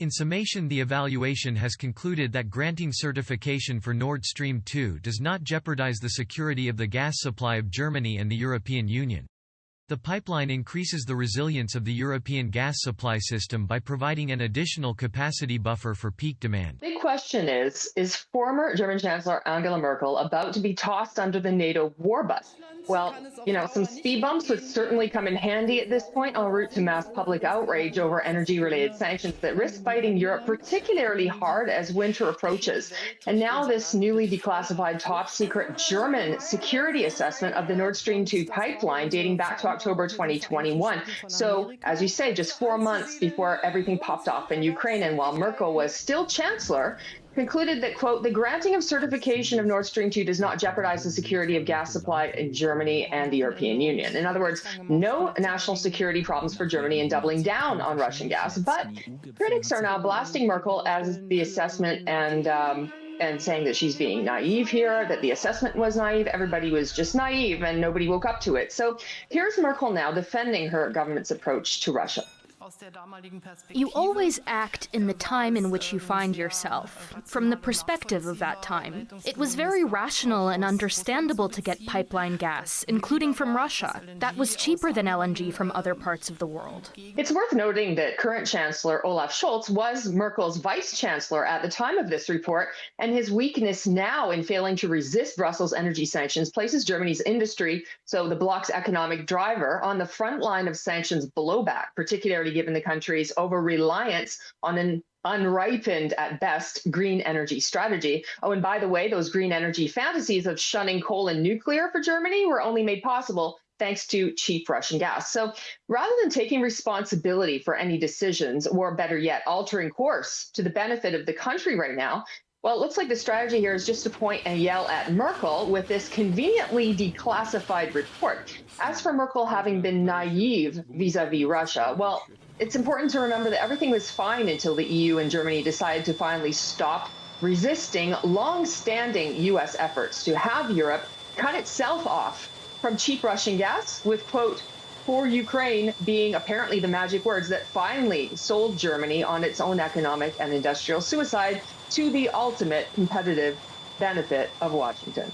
In summation, the evaluation has concluded that granting certification for Nord Stream 2 does not jeopardize the security of the gas supply of Germany and the European Union. The pipeline increases the resilience of the European gas supply system by providing an additional capacity buffer for peak demand. The big question is former German Chancellor Angela Merkel about to be tossed under the NATO war bus? Well, some speed bumps would certainly come in handy at this point en route to mass public outrage over energy-related sanctions that risk biting Europe particularly hard as winter approaches. And now this newly declassified top-secret German security assessment of the Nord Stream 2 pipeline dating back to October 2021. So, as you say, just 4 months before everything popped off in Ukraine, and while Merkel was still Chancellor, concluded that, quote, the granting of certification of Nord Stream 2 does not jeopardize the security of gas supply in Germany and the European Union. In other words, no national security problems for Germany in doubling down on Russian gas. But critics are now blasting Merkel as the assessment and saying that she's being naive here, that the assessment was naive. Everybody was just naive and nobody woke up to it. So here's Merkel now defending her government's approach to Russia. You always act in the time in which you find yourself, from the perspective of that time. It was very rational and understandable to get pipeline gas, including from Russia. That was cheaper than LNG from other parts of the world. It's worth noting that current Chancellor Olaf Scholz was Merkel's vice chancellor at the time of this report, and his weakness now in failing to resist Brussels energy sanctions places Germany's industry, so the bloc's economic driver, on the front line of sanctions blowback, particularly given the country's over-reliance on an unripened, at best, green energy strategy. Oh, and by the way, those green energy fantasies of shunning coal and nuclear for Germany were only made possible thanks to cheap Russian gas. So rather than taking responsibility for any decisions, or better yet, altering course to the benefit of the country right now, well, it looks like the strategy here is just to point and yell at Merkel with this conveniently declassified report. As for Merkel having been naive vis-a-vis Russia, well, it's important to remember that everything was fine until the EU and Germany decided to finally stop resisting long-standing U.S. efforts to have Europe cut itself off from cheap Russian gas, with, quote, for Ukraine being apparently the magic words that finally sold Germany on its own economic and industrial suicide to the ultimate competitive benefit of Washington.